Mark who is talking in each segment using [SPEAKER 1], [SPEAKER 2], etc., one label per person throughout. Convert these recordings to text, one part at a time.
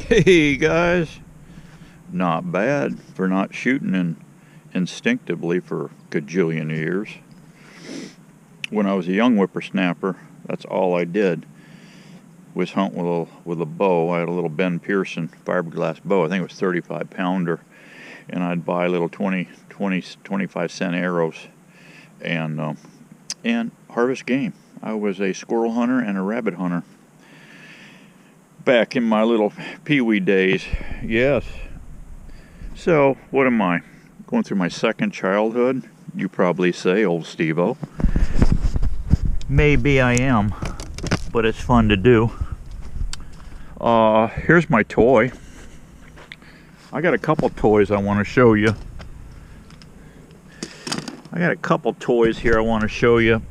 [SPEAKER 1] Hey guys, not bad for not shooting instinctively for a gajillion years. When I was a young whippersnapper, that's all I did was hunt with a bow. I had a little Ben Pearson fiberglass bow. I think it was 35 pounder, and I'd buy little 25 cent arrows and harvest game. I was a squirrel hunter and a rabbit hunter back in my little peewee days. Yes. So what am I? Going through my second childhood? You probably say, old Steve-O. Maybe I am, but it's fun to do. Here's my toy. I got a couple toys I want to show you. I got a couple toys here I want to show you.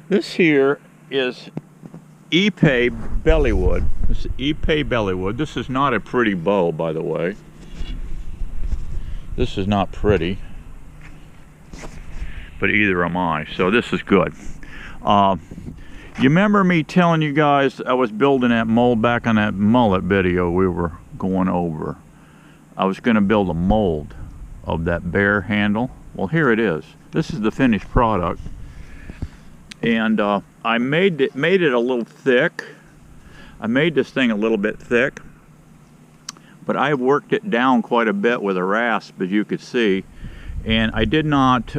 [SPEAKER 1] This here is Ipe bellywood. This is Ipe bellywood. This is not a pretty bow, by the way. This is not pretty, but either am I, so this is good. You remember me telling you guys I was building that mold back on that mullet video we were going over? I was going to build a mold of that bear handle. Well, here it is. This is the finished product, and I made it a little thick. I made this thing a little bit thick, but I worked it down quite a bit with a rasp, as you could see, and I did not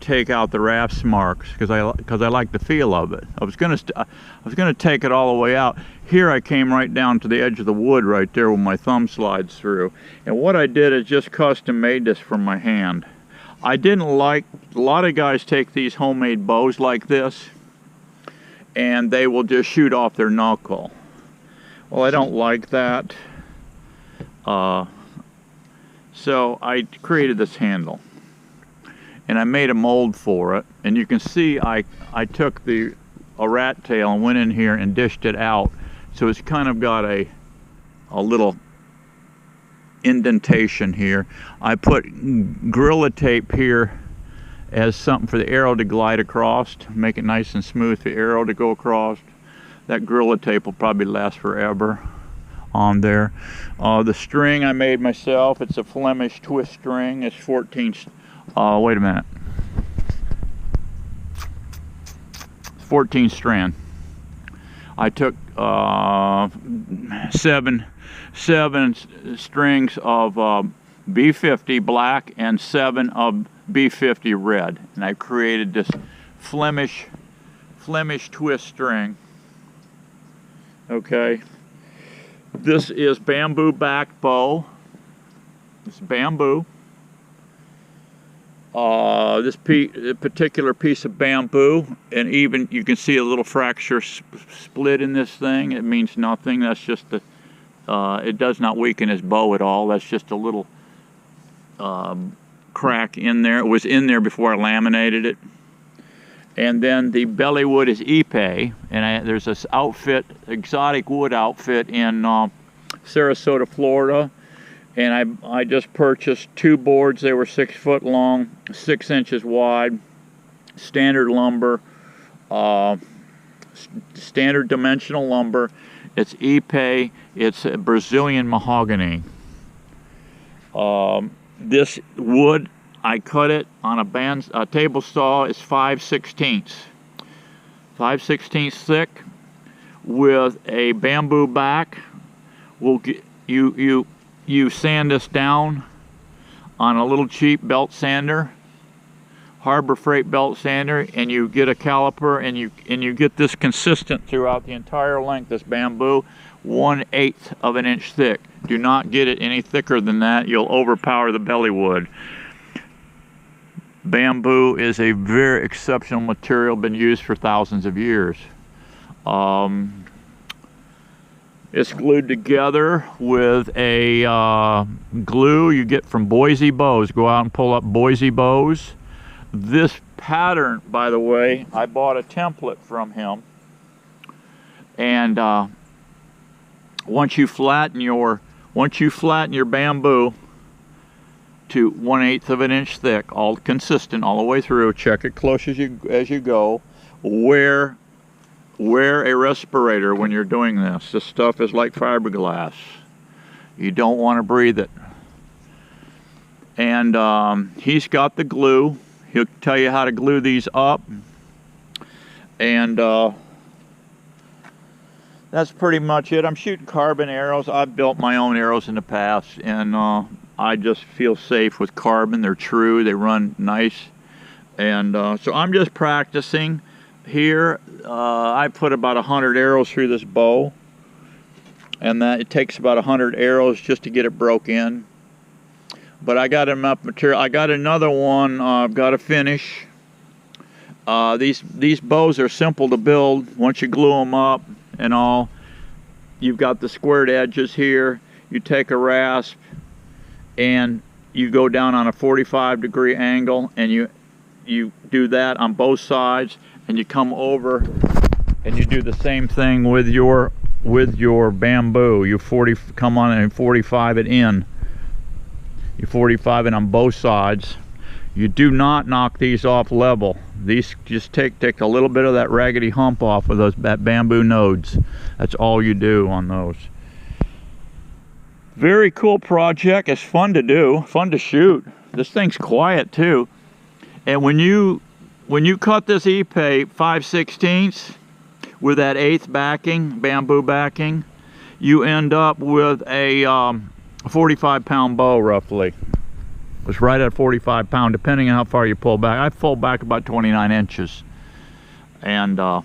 [SPEAKER 1] take out the rasp marks because I like the feel of it. I was gonna take it all the way out. Here I came right down to the edge of the wood right there where my thumb slides through, and what I did is just custom made this for my hand. I didn't like, a lot of guys take these homemade bows like this and they will just shoot off their knuckle. Well, I don't like that. So I created this handle and I made a mold for it, and you can see I took a rat tail and went in here and dished it out, so it's kind of got a little indentation here. I put Gorilla Tape here as something for the arrow to glide across, to make it nice and smooth for the arrow to go across. That Gorilla Tape will probably last forever on there. The string I made myself. It's a Flemish twist string. It's 14, wait a minute. 14 strand. I took seven strings of B50 black and 7 of B50 red, and I created this Flemish twist string. Okay, this is bamboo back bow. This is bamboo. This particular piece of bamboo, and even you can see a little fracture split in this thing. It means nothing. That's just the it does not weaken his bow at all. That's just a little crack in there. It was in there before I laminated it. And then the bellywood is Ipe, and there's this outfit, exotic wood outfit in Sarasota, Florida, and I just purchased 2 boards. They were 6 foot long, 6 inches wide, standard lumber, standard dimensional lumber. It's Ipe. It's a Brazilian mahogany. This wood, I cut it on a table saw. It's 5/16 thick with a bamboo back. We'll get you sand this down on a little cheap belt sander, Harbor Freight belt sander, and you get a caliper and you get this consistent throughout the entire length. This bamboo, 1/8 of an inch thick. Do not get it any thicker than that. You'll overpower the bellywood. Bamboo is a very exceptional material, been used for thousands of years. It's glued together with a glue you get from Boise Bows. Go out and pull up Boise Bows. This pattern, by the way, I bought a template from him, and once you flatten your bamboo to 1/8 of an inch thick, all consistent all the way through, check it close as you go, wear wear a respirator when you're doing this. This stuff is like fiberglass. You don't want to breathe it. And he's got the glue. He'll tell you how to glue these up. And that's pretty much it. I'm shooting carbon arrows. I've built my own arrows in the past, and I just feel safe with carbon. They're true, they run nice. And so I'm just practicing here. I put about 100 arrows through this bow, and that it takes about 100 arrows just to get it broke in. But I got enough material. I got another one I've got to finish. These bows are simple to build. Once you glue them up and all, you've got the squared edges here. You take a rasp and you go down on a 45-degree angle, and you do that on both sides, and you come over and you do the same thing with your bamboo. You come on and 45 it in. You 45 it on both sides. You do not knock these off level. These just take a little bit of that raggedy hump off of that bamboo nodes. That's all you do on those. Very cool project. It's fun to do, fun to shoot. This thing's quiet too. And when you cut this ipe 5/16 with that 1/8 backing, bamboo backing, you end up with a 45-pound bow roughly. It's right at 45 pound, depending on how far you pull back. I pull back about 29 inches. And but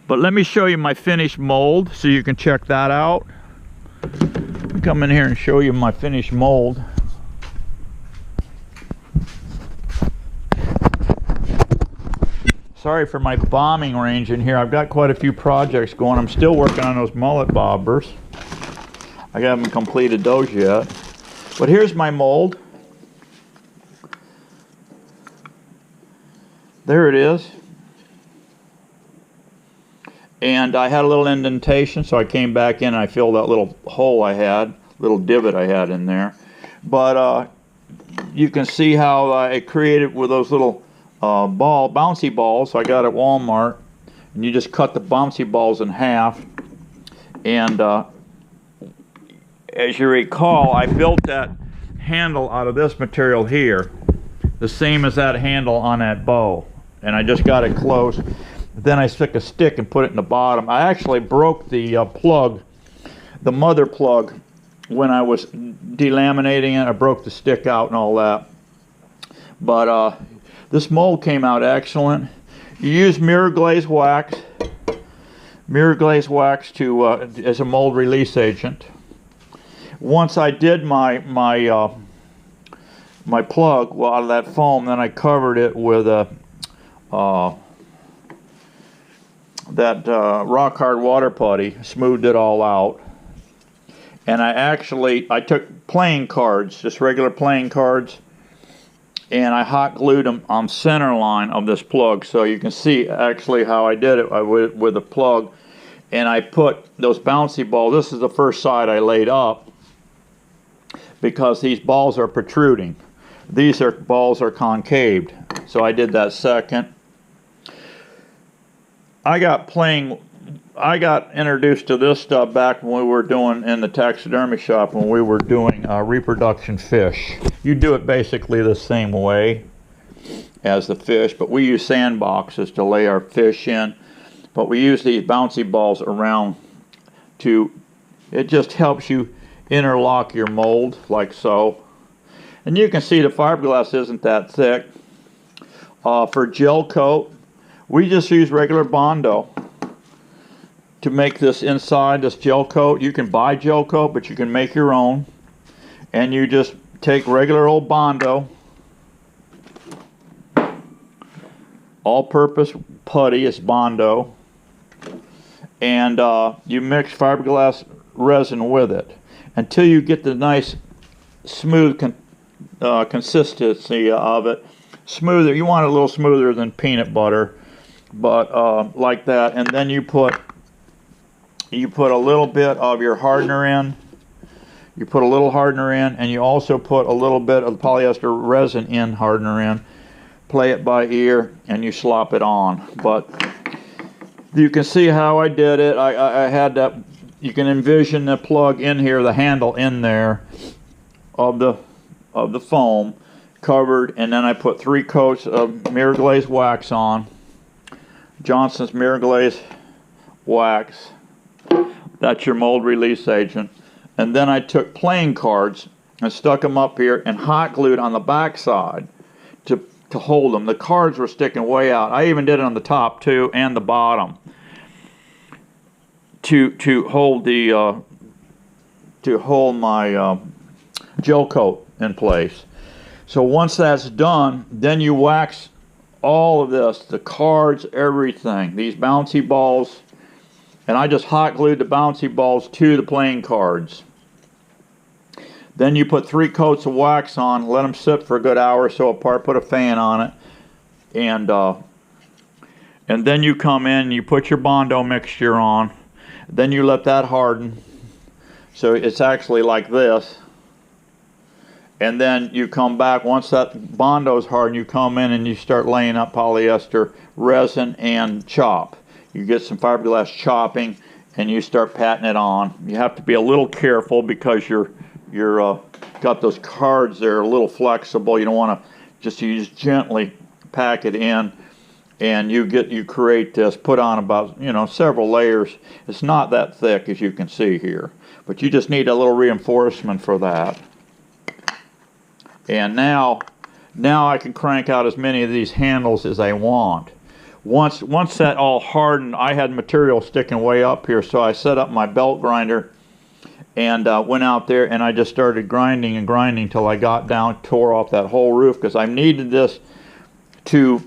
[SPEAKER 1] let me show you my finished mold so you can check that out. Let me come in here and show you my finished mold. Sorry for my bombing range in here. I've got quite a few projects going. I'm still working on those mullet bobbers. I haven't completed those yet. But here's my mold. There it is. And I had a little indentation, so I came back in and I filled that little hole I had, little divot I had in there. But you can see how I created with those little bouncy balls I got at Walmart. And you just cut the bouncy balls in half. And as you recall, I built that handle out of this material here, the same as that handle on that bow, and I just got it close. Then I stuck a stick and put it in the bottom. I actually broke the plug, the mother plug, when I was delaminating it. I broke the stick out and all that. But this mold came out excellent. You use mirror glaze wax to as a mold release agent. Once I did my plug out of that foam, then I covered it with that rock hard water putty, smoothed it all out, and I took playing cards, just regular playing cards, and I hot glued them on center line of this plug, so you can see actually how I did it with the plug. And I put those bouncy balls. This is the first side I laid up, because these balls are protruding. These balls are concaved. So I did that second. I got introduced to this stuff back when we were doing in the taxidermy shop, when we were doing reproduction fish. You do it basically the same way as the fish, but we use sandboxes to lay our fish in. But we use these bouncy balls around it just helps you interlock your mold like so. And you can see the fiberglass isn't that thick. For gel coat, we just use regular Bondo to make this inside, this gel coat. You can buy gel coat, but you can make your own. And you just take regular old Bondo, all-purpose putty is Bondo, and you mix fiberglass resin with it until you get the nice smooth consistency of it. Smoother, you want it a little smoother than peanut butter, but like that. And then you put a little bit of your hardener in. You put a little hardener in, and you also put a little bit of polyester resin in, hardener in. Play it by ear, and you slop it on. But You can see how I did it. I had that. You can envision the plug in here, the handle in there of the foam covered, and then I put 3 coats of mirror glaze wax on. Johnson's mirror glaze wax. That's your mold release agent. And then I took playing cards and stuck them up here and hot glued on the back side to hold them. The cards were sticking way out. I even did it on the top too and the bottom to hold the my gel coat in place. So once that's done, then you wax all of this, the cards, everything, these bouncy balls, and I just hot glued the bouncy balls to the playing cards. Then you put 3 coats of wax on, let them sit for a good hour or so apart, put a fan on it, and then you come in and you put your Bondo mixture on. Then you let that harden, so it's actually like this. And then you come back, once that Bondo's hardened, you come in and you start laying up polyester resin and chop. You get some fiberglass chopping and you start patting it on. You have to be a little careful because you're got those cards there a little flexible. You don't want to you just gently pack it in, and you create this, put on about several layers. It's not that thick as you can see here, but you just need a little reinforcement for that. And now I can crank out as many of these handles as I want. Once that all hardened, I had material sticking way up here, so I set up my belt grinder and went out there and I just started grinding and grinding till I got down, tore off that whole roof, because I needed this to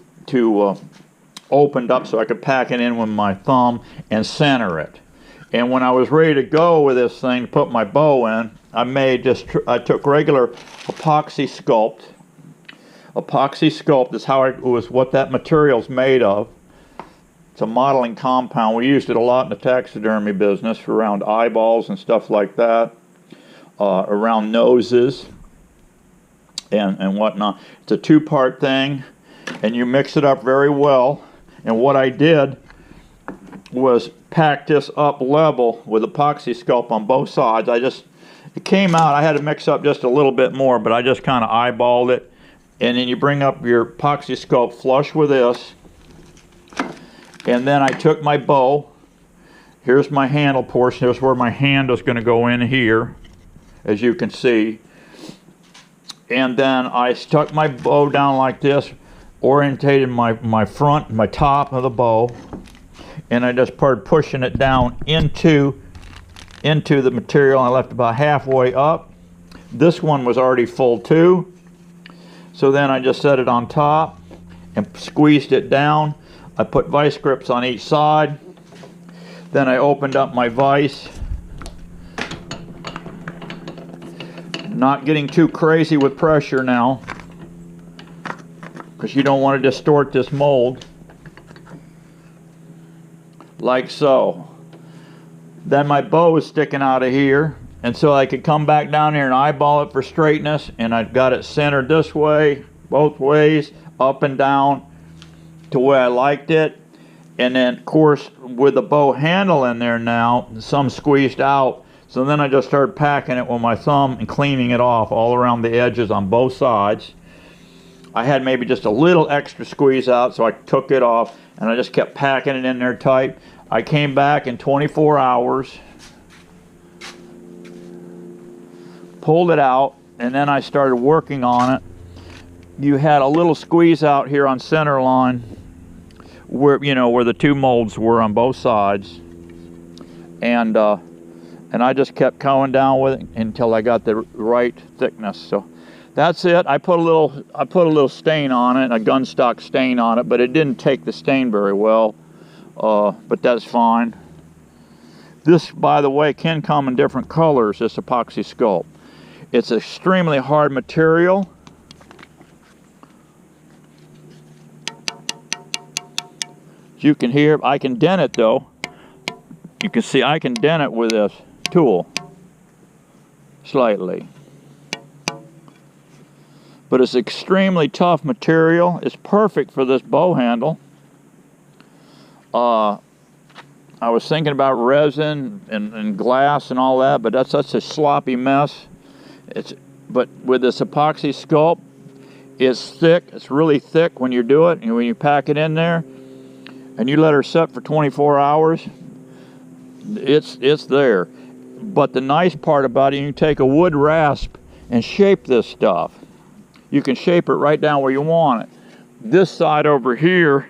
[SPEAKER 1] opened up so I could pack it in with my thumb and center it. And when I was ready to go with this thing to put my bow in, I took regular epoxy Sculpt. Epoxy Sculpt is what that material's made of. It's a modeling compound. We used it a lot in the taxidermy business for around eyeballs and stuff like that, around noses and whatnot. It's a 2-part thing, and you mix it up very well. And what I did was pack this up level with epoxy Sculpt on both sides. It came out, I had to mix up just a little bit more, but I just kind of eyeballed it. And then you bring up your epoxy Sculpt flush with this. And then I took my bow. Here's my handle portion. Here's where my handle is going to go in here, as you can see. And then I stuck my bow down like this, orientated my front, my top of the bow, and I just started pushing it down into the material. I left about halfway up. This one was already full too. So then I just set it on top and squeezed it down. I put vice grips on each side. Then I opened up my vise. Not getting too crazy with pressure now, because you don't want to distort this mold. Like so. Then my bow is sticking out of here, and so I could come back down here and eyeball it for straightness, and I've got it centered this way, both ways, up and down, to where I liked it. And then of course with the bow handle in there now, some squeezed out, so then I just started packing it with my thumb and cleaning it off all around the edges on both sides. I had maybe just a little extra squeeze out, so I took it off and I just kept packing it in there tight. I came back in 24 hours, pulled it out, and then I started working on it. You had a little squeeze out here on center line where where the 2 molds were on both sides, and I just kept going down with it until I got the right thickness. So that's it. I put a little stain on it, a gunstock stain on it, but it didn't take the stain very well, but that's fine. This, by the way, can come in different colors, this epoxy Sculpt. It's extremely hard material. You can hear, I can dent it though. You can see I can dent it with this tool slightly. But it's extremely tough material. It's perfect for this bow handle. I was thinking about resin and glass and all that, but that's such a sloppy mess. But with this epoxy Sculpt, it's thick. It's really thick when you do it, and when you pack it in there, and you let her set for 24 hours, it's there. But the nice part about it, you can take a wood rasp and shape this stuff. You can shape it right down where you want it. This side over here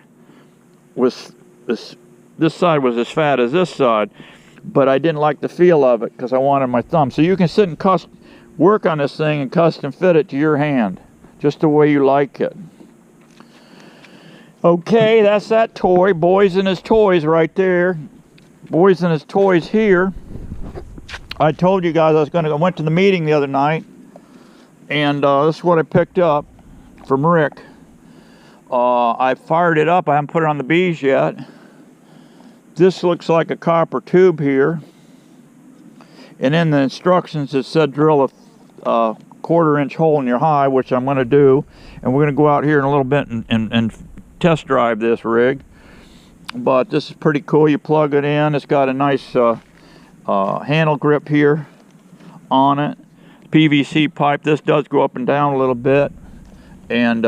[SPEAKER 1] was this side was as fat as this side, but I didn't like the feel of it because I wanted my thumb. So you can sit and work on this thing and custom fit it to your hand, just the way you like it. Okay, that's that toy. Boys and his toys right there. Boys and his toys here. I told you guys I went to the meeting the other night, and this is what I picked up from Rick. I fired it up. I haven't put it on the bees yet. This looks like a copper tube here, and in the instructions it said drill a 1/4-inch hole in your high, which I'm going to do, and we're going to go out here in a little bit and test drive this rig. But this is pretty cool. You plug it in. It's got a nice handle grip here on it. PVC pipe. This does go up and down a little bit, and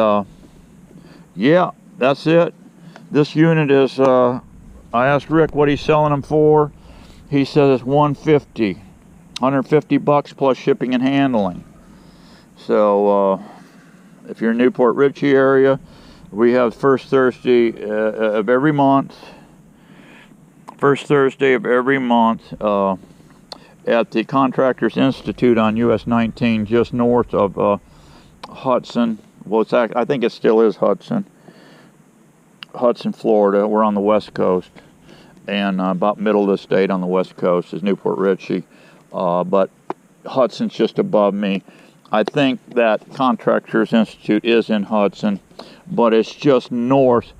[SPEAKER 1] yeah, that's it. This unit is I asked Rick what he's selling them for. He says it's $150 bucks plus shipping and handling. So if you're in Newport Richey area, we have first Thursday of every month. First Thursday of every month at the Contractors Institute on US 19, just north of Hudson. Well, I think it still is Hudson, Florida. We're on the west coast, and about middle of the state on the west coast is Newport Richey, but Hudson's just above me. I think that Contractors Institute is in Hudson, but it's just north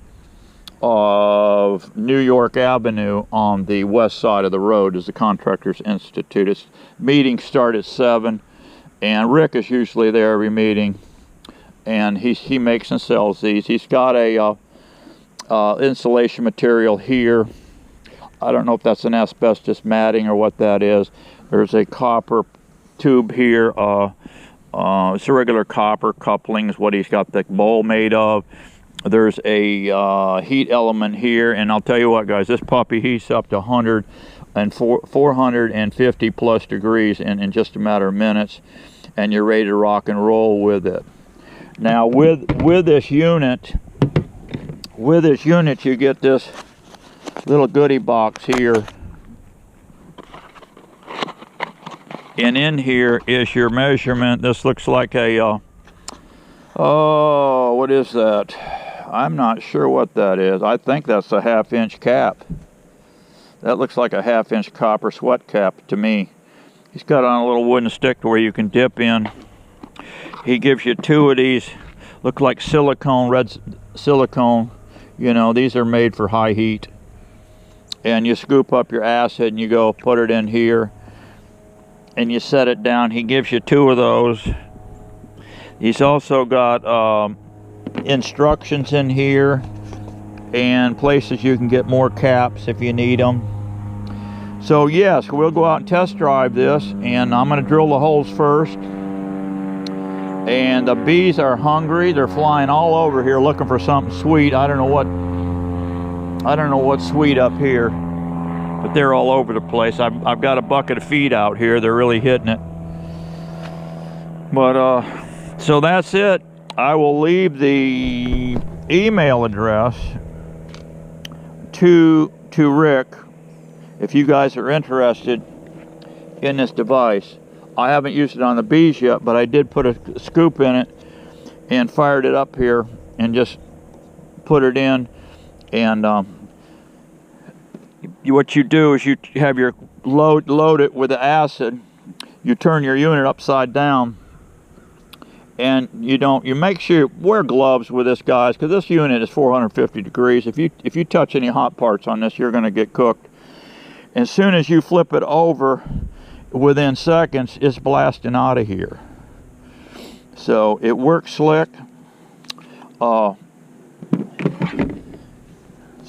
[SPEAKER 1] of New York Avenue on the west side of the road is the Contractors Institute. Its meetings start at 7, and Rick is usually there every meeting, and he makes and sells these. He's got a insulation material here. I don't know if that's an asbestos matting or what that is. There's a copper tube here. It's a regular copper coupling is what he's got the bowl made of. There's a heat element here, and I'll tell you what, guys, this puppy heats up to 450 plus degrees in just a matter of minutes, and you're ready to rock and roll with it. Now with this unit, you get this little goodie box here, and in here is your measurement. This looks like a oh, what is that? I'm not sure what that is. I think that's a 1/2-inch cap. That looks like a 1/2-inch copper sweat cap to me. He's got on a little wooden stick where you can dip in. He gives you 2 of these. Look like silicone, red silicone. You know, these are made for high heat. And you scoop up your acid and you go put it in here, and you set it down. He gives you 2 of those. He's also got instructions in here and places you can get more caps if you need them. So yes, we'll go out and test drive this, and I'm going to drill the holes first. And the bees are hungry. They're flying all over here looking for something sweet. I don't know what's sweet up here, but they're all over the place. I've got a bucket of feed out here. They're really hitting it. But so that's it. I will leave the email address to Rick if you guys are interested in this device. I haven't used it on the bees yet, but I did put a scoop in it and fired it up here and just put it in. And what you do is you have your load it with the acid. You turn your unit upside down, and you make sure you wear gloves with this, guys, because this unit is 450 degrees. If you touch any hot parts on this, you're going to get cooked. As soon as you flip it over, within seconds, it's blasting out of here. So it works slick. So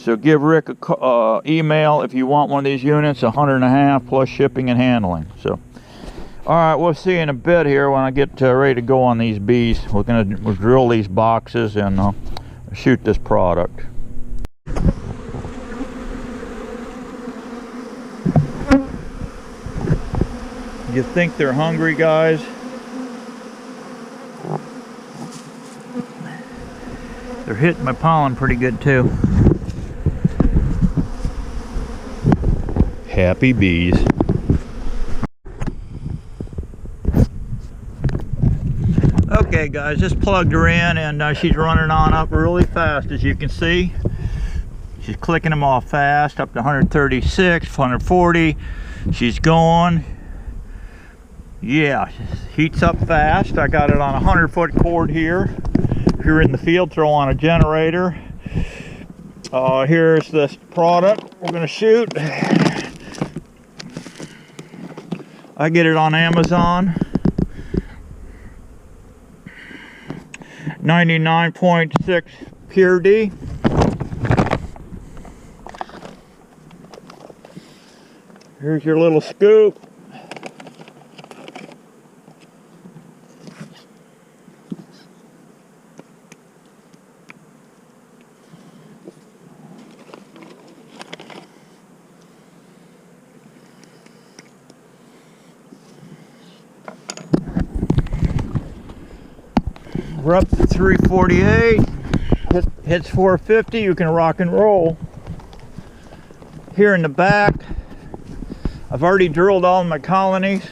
[SPEAKER 1] So give Rick a email if you want one of these units, $150 plus shipping and handling. So, all right, we'll see you in a bit here when I get ready to go on these bees. We'll drill these boxes and shoot this product. You think they're hungry, guys? They're hitting my pollen pretty good too. Happy bees. Okay guys, just plugged her in and she's running on up really fast, as you can see. She's clicking them off fast, up to 136, 140. She's going. Yeah, heats up fast. I got it on a 100-foot cord here. If you're in the field, throw on a generator. Here's this product we're going to shoot. I get it on Amazon. 99.6 purity. Here's your little scoop. We're up to 348, hits 450, you can rock and roll. Here in the back, I've already drilled all my colonies.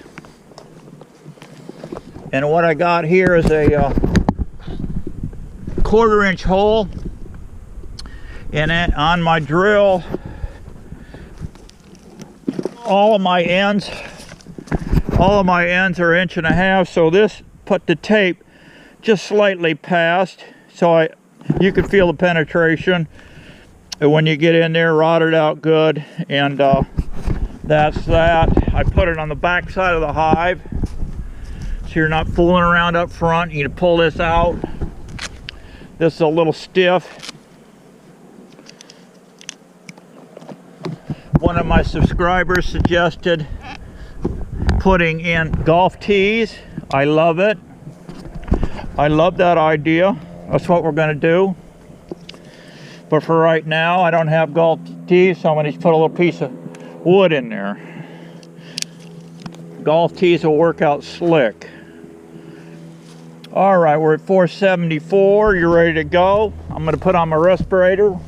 [SPEAKER 1] And what I got here is a 1/4-inch hole. And on my drill, all of my ends are 1.5 inches, so this put the tape just slightly past, so you can feel the penetration. And when you get in there, rotted out good, and that's that. I put it on the back side of the hive, so you're not fooling around up front. You need to pull this out. This is a little stiff. One of my subscribers suggested putting in golf tees. I love it. I love that idea. That's what we're going to do. But for right now, I don't have golf tees, so I'm going to put a little piece of wood in there. Golf tees will work out slick. All right, we're at 474. You're ready to go. I'm going to put on my respirator.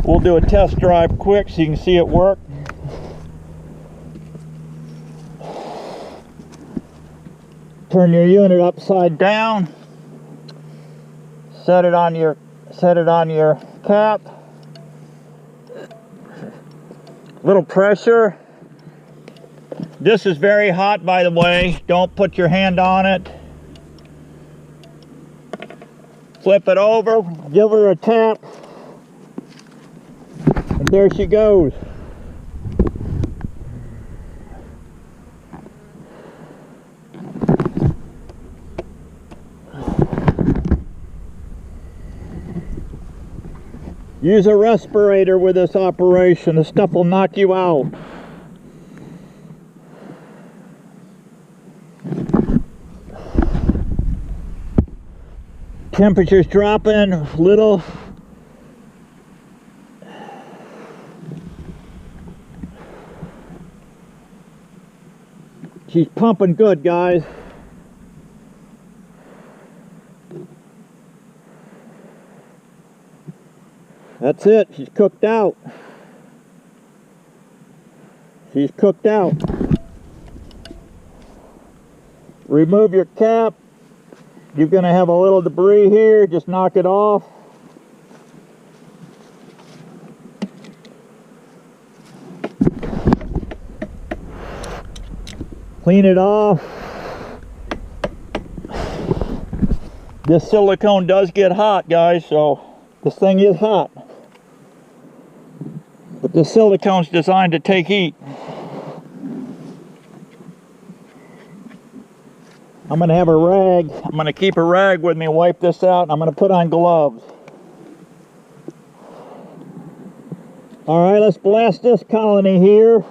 [SPEAKER 1] We'll do a test drive quick so you can see it work. Turn your unit upside down. Set it on your cap. Little pressure. This is very hot, by the way. Don't put your hand on it. Flip it over. Give her a tap. And there she goes. Use a respirator with this operation. This stuff will knock you out. Temperature's dropping a little. She's pumping good, guys. That's it. She's cooked out. She's cooked out. Remove your cap. You're going to have a little debris here. Just knock it off. Clean it off. This silicone does get hot, guys, so this thing is hot. But the silicone's designed to take heat. I'm going to have a rag. I'm going to keep a rag with me, wipe this out, and I'm going to put on gloves. All right, let's blast this colony here.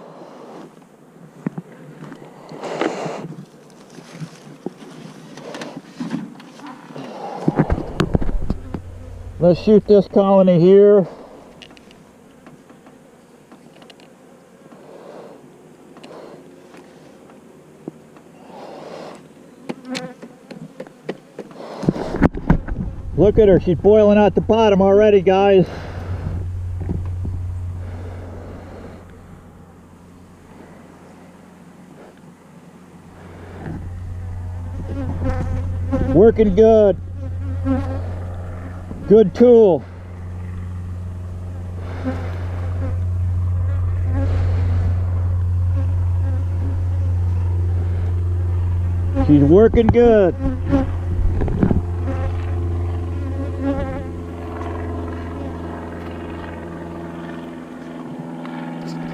[SPEAKER 1] Let's shoot this colony here. Look at her, she's boiling out the bottom already, guys. Working good. Good tool. She's working good.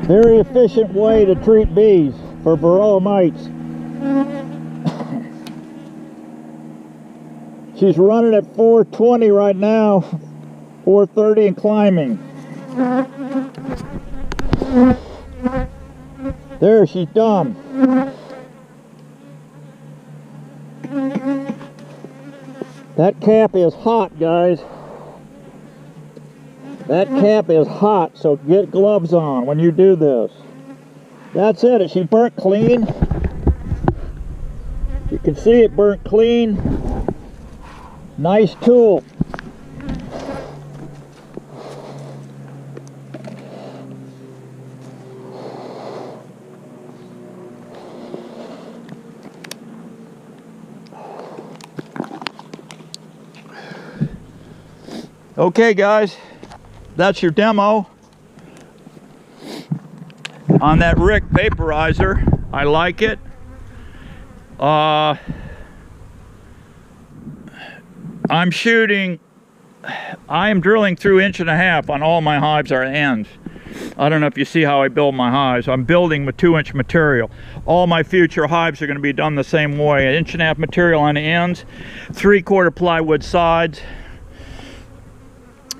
[SPEAKER 1] Very efficient way to treat bees for varroa mites. She's running at 420 right now, 430 and climbing. There, she's done. That cap is hot, guys. That cap is hot, so get gloves on when you do this. That's it. She burnt clean. You can see it burnt clean. Nice tool. Okay, guys, that's your demo on that Rick Vaporizer. I like it. I'm shooting, I am drilling through 1.5 on all my hives are ends. I don't know if you see how I build my hives. I'm building with 2-inch material. All my future hives are going to be done the same way. 1.5 material on the ends, 3/4 plywood sides.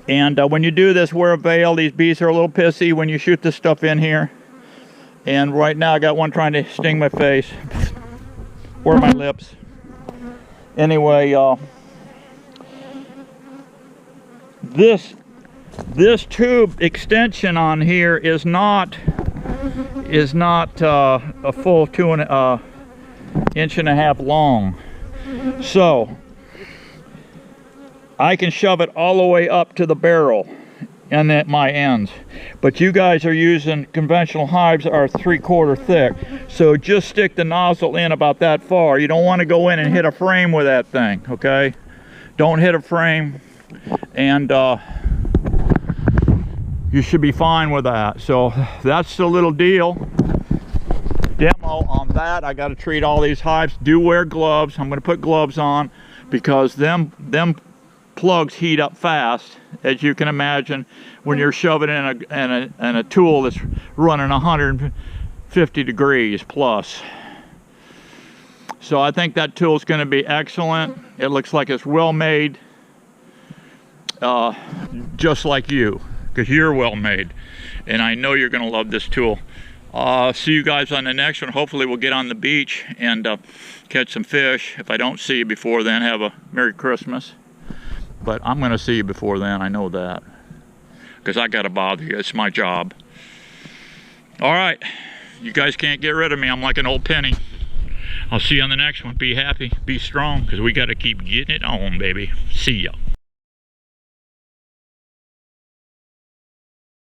[SPEAKER 1] And when you do this, wear a veil. These bees are a little pissy when you shoot this stuff in here. And right now I got one trying to sting my face or my lips. Anyway, this tube extension on here is not a full 2.5 inch long. So I can shove it all the way up to the barrel and at my ends. But you guys are using conventional hives are 3/4 thick. So just stick the nozzle in about that far. You don't want to go in and hit a frame with that thing, okay? Don't hit a frame, and you should be fine with that. So that's the little deal. Demo on that. I got to treat all these hives. Do wear gloves. I'm going to put gloves on because them plugs heat up fast, as you can imagine, when you're shoving in a tool that's running 150 degrees plus. So I think that tool is going to be excellent. It looks like it's well made, just like you, because you're well made, and I know you're going to love this tool. See you guys on the next one. Hopefully we'll get on the beach and catch some fish. If I don't see you before then, have a Merry Christmas. But I'm going to see you before then, I know that. Because I got to bother you, it's my job. All right, you guys can't get rid of me. I'm like an old penny. I'll see you on the next one. Be happy, be strong, because we got to keep getting it on, baby. See ya.